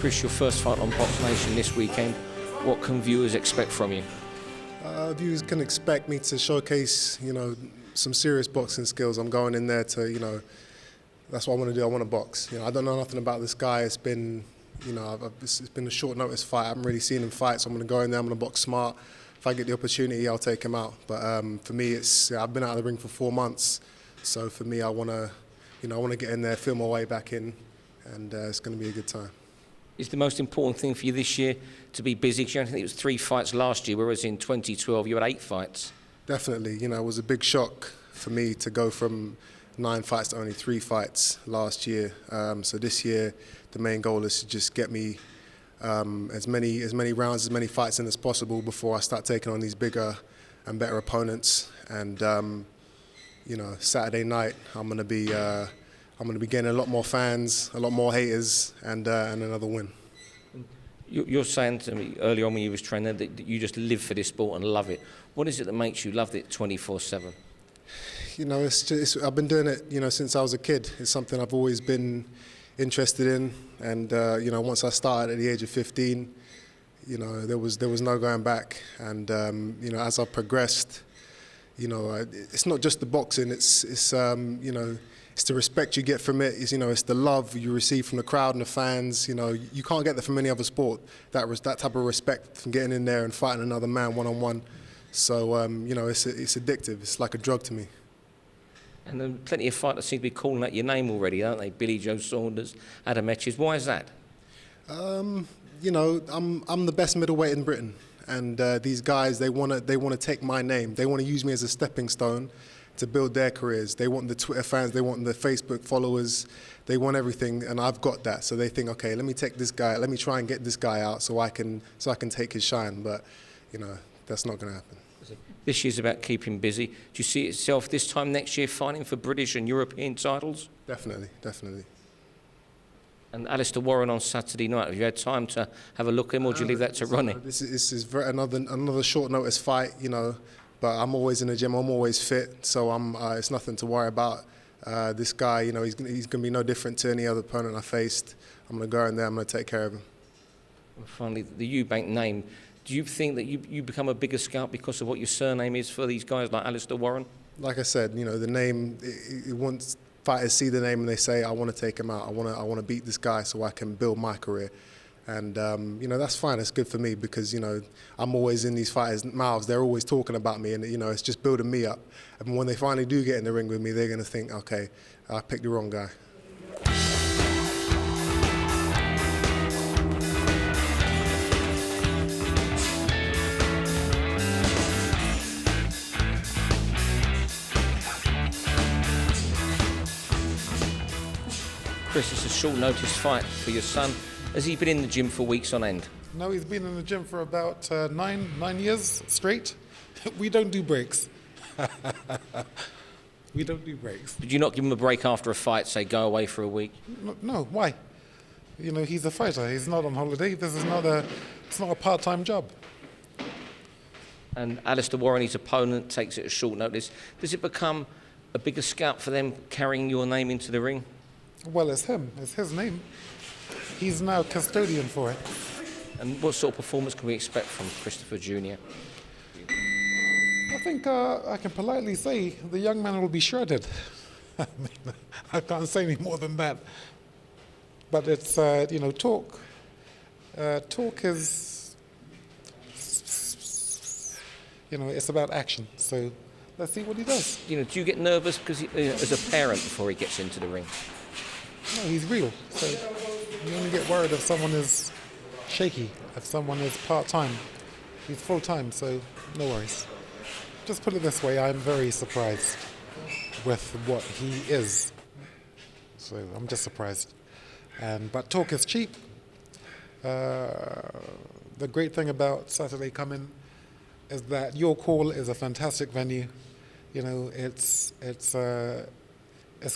Chris, your first fight on BoxNation this weekend. What can viewers expect from you? Viewers can expect me to showcase, some serious boxing skills. I'm going in there to, that's what I want to do. I want to box. I don't know nothing about this guy. It's been, it's been a short notice fight. I haven't really seen him fight, so I'm going to go in there. I'm going to box smart. If I get the opportunity, I'll take him out. But for me, I've been out of the ring for 4 months, so for me, I want to get in there, feel my way back in, and it's going to be a good time. Is the most important thing for you this year to be busy? Because you only think it was 3 fights last year, whereas in 2012 you had 8 fights. Definitely. It was a big shock for me to go from 9 fights to only 3 fights last year. So this year, the main goal is to just get me as many rounds, as many fights in as possible before I start taking on these bigger and better opponents. And Saturday night, I'm going to be getting a lot more fans, a lot more haters, and another win. You're saying to me earlier on when you was training that you just live for this sport and love it. What is it that makes you love it 24/7? I've been doing it, since I was a kid. It's something I've always been interested in, and once I started at the age of 15, there was no going back. And as I progressed, it's not just the boxing. It's the respect you get from it. It's the love you receive from the crowd and the fans. You can't get that from any other sport. That type of respect from getting in there and fighting another man one-on-one. So it's addictive. It's like a drug to me. And there are plenty of fighters seem to be calling out your name already, aren't they? Billy Joe Saunders, Adam Etches. Why is that? I'm the best middleweight in Britain, and these guys they want to take my name. They want to use me as a stepping stone to build their careers. They want the Twitter fans, they want the Facebook followers, they want everything, and I've got that. So they think, okay, let me take this guy, let me try and get this guy out so I can take his shine. But that's not going to happen. This year's about keeping busy. Do you see yourself this time next year fighting for British and European titles? Definitely. And Alistair Warren on Saturday night, have you had time to have a look at him, or do you leave that to Ronnie? This is another short notice fight, but I'm always in the gym, I'm always fit, so it's nothing to worry about. This guy, he's going to be no different to any other opponent I faced. I'm going to go in there, I'm going to take care of him. And finally, the Eubank name. Do you think that you become a bigger scout because of what your surname is for these guys like Alistair Warren? Like I said, the name, once fighters see the name and they say, I want to take him out, I want to beat this guy so I can build my career. And, that's fine, it's good for me because, I'm always in these fighters' mouths, they're always talking about me and, it's just building me up. And when they finally do get in the ring with me, they're going to think, okay, I picked the wrong guy. Chris, it's a short notice fight for your son. Has he been in the gym for weeks on end? No, he's been in the gym for about 9 years straight. We don't do breaks. We don't do breaks. Did you not give him a break after a fight, say go away for a week? No, why? He's a fighter. He's not on holiday. It's not a part-time job. And Alistair Warren, his opponent, takes it at short notice. Does it become a bigger scout for them carrying your name into the ring? Well, it's him. It's his name. He's now custodian for it. And what sort of performance can we expect from Christopher Jr.? I think I can politely say the young man will be shredded. I can't say any more than that. But it's, talk. Talk is, it's about action. So let's see what he does. Do you get nervous because as a parent before he gets into the ring? No, he's real. So you only get worried if someone is shaky, if someone is part-time. He's full-time, so no worries. Just put it this way, I'm very surprised with what he is. So I'm just surprised. But talk is cheap. The great thing about Saturday coming is that your call is a fantastic venue. It's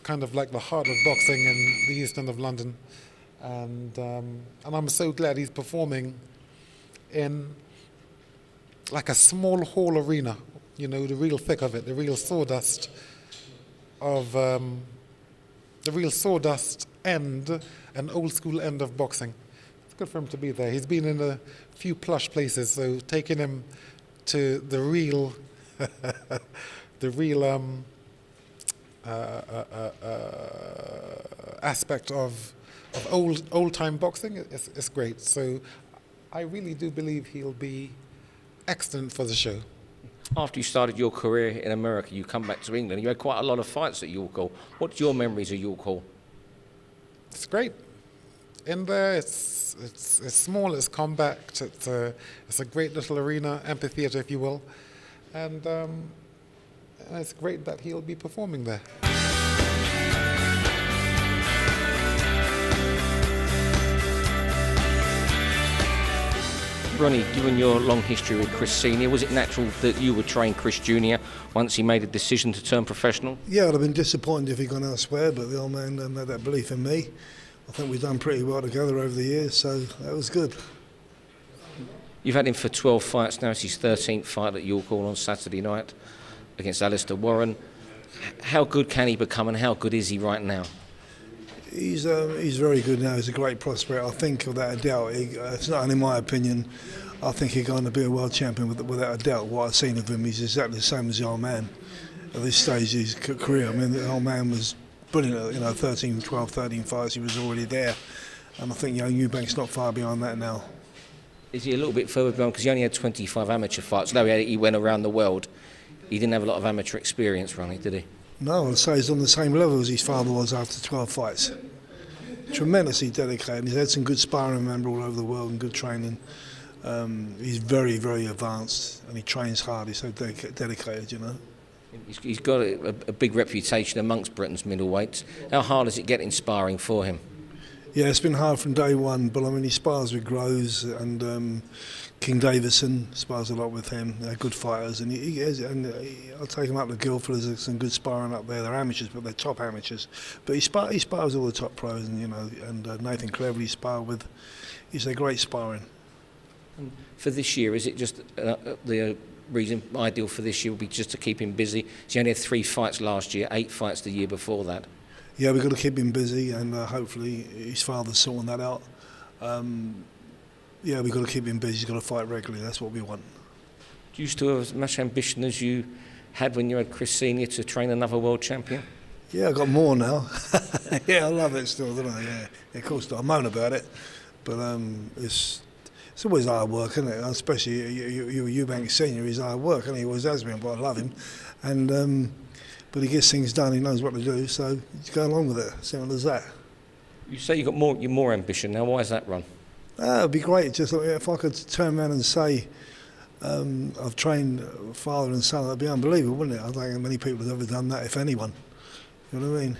kind of like the heart of boxing in the East End of London. And I'm so glad he's performing in like a small hall arena, the real thick of it, the real sawdust end, an old school end of boxing. good for him to be there. He's been in a few plush places, so taking him to the real, aspect of old time boxing is great. So I really do believe he'll be excellent for the show. After you started your career in America, you come back to England. You had quite a lot of fights at York Hall. What's your memories of York Hall? It's great. In there, it's small, it's compact, it's a great little arena, amphitheatre, if you will, and it's great that he'll be performing there. Ronnie, given your long history with Chris Senior, was it natural that you would train Chris Junior once he made a decision to turn professional? Yeah, I'd have been disappointed if he'd gone elsewhere, but the old man had that belief in me. I think we've done pretty well together over the years, so that was good. You've had him for 12 fights now. It's his 13th fight at York Hall on Saturday night against Alistair Warren. How good can he become, and how good is he right now? He's very good now. He's a great prospect. I think, without a doubt, it's not only my opinion, I think he's going to be a world champion without a doubt. What I've seen of him, he's exactly the same as the old man at this stage of his career. I mean, the old man was brilliant, 13, 12, 13 fights, he was already there. And I think Eubank's not far behind that now. Is he a little bit further behind? Because he only had 25 amateur fights. Though he went around the world, he didn't have a lot of amateur experience, Ronnie, did he? No, I'd say he's on the same level as his father was after 12 fights. Tremendously dedicated. He's had some good sparring, remember, all over the world, and good training. He's very, very advanced, and he trains hard. He's so dedicated, He's got a big reputation amongst Britain's middleweights. How hard is it getting sparring for him? Yeah, it's been hard from day one, but I mean, he spars with Groves and King Davison spars a lot with him. They're good fighters, and I'll take him up to Guildford. There's some good sparring up there. They're amateurs, but they're top amateurs. But he spars with all the top pros, and Nathan Cleverly sparred with. He's a great sparring. And for this year, is it just the reason ideal for this year would be just to keep him busy? So he only had 3 fights last year, 8 fights the year before that. Yeah, we've got to keep him busy, and hopefully his father's sorting that out. Yeah, we've got to keep him busy. He's got to fight regularly. That's what we want. Do you still have as much ambition as you had when you had Chris Senior to train another world champion? Yeah, I've got more now. Yeah, I love it still, don't I? Yeah, of course, I moan about it, but it's always hard work, isn't it? Especially Eubank Jr. He's hard work, and he always has been, but I love him. And but he gets things done. He knows what to do, so just go along with it. Simple as that. You say you're more ambition now. Why is that, Ron? It'd be great. Just if I could turn around and say I've trained father and son, that'd be unbelievable, wouldn't it? I don't think many people have ever done that, if anyone. You know what I mean?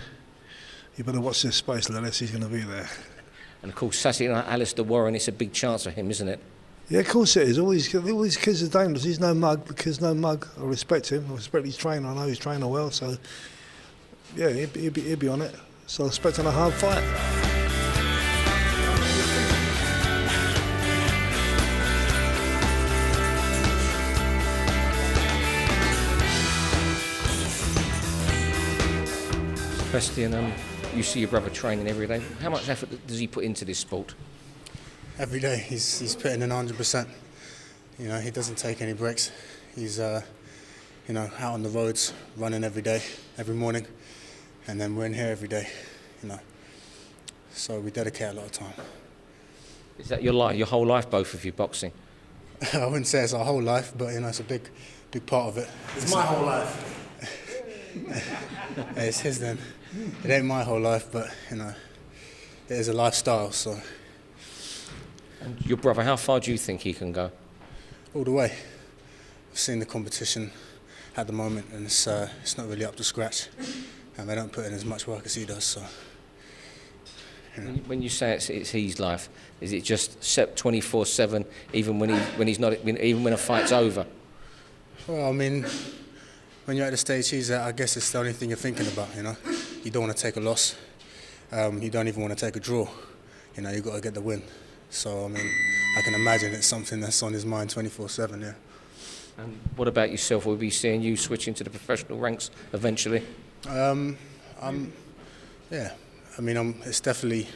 You better watch this space, unless he's going to be there. And of course, Saturday night, Alistair Warren, it's a big chance for him, isn't it? Yeah, of course it is. All these kids are dangerous. He's no mug. The kid's no mug. I respect him. I respect his trainer. I know he's training well. So, yeah, he'll be on it. So I'm expecting a hard fight. Sebastian, you see your brother training every day. How much effort does he put into this sport? Every day he's putting in 100%. He doesn't take any breaks. He's out on the roads running every day, every morning, and then we're in here every day. So we dedicate a lot of time. Is that your life, your whole life, both of you, boxing? I wouldn't say it's our whole life, but it's a big part of it. It's my whole life. It's his then. It ain't my whole life, but it is a lifestyle. So. And your brother, how far do you think he can go? All the way. I've seen the competition at the moment, and it's not really up to scratch, and they don't put in as much work as he does. So. When you say it's his life, is it just set 24/7, even when a fight's over? Well, I mean, when you're at the stage he's at, I guess it's the only thing you're thinking about. You don't want to take a loss. You don't even want to take a draw. You've got to get the win. So, I mean, I can imagine it's something that's on his mind 24/7, yeah. And what about yourself? Will we be seeing you switch into the professional ranks eventually? Yeah. I mean, it's definitely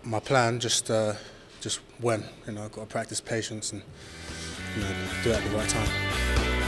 my plan, just to just when, got to practice patience and do it at the right time.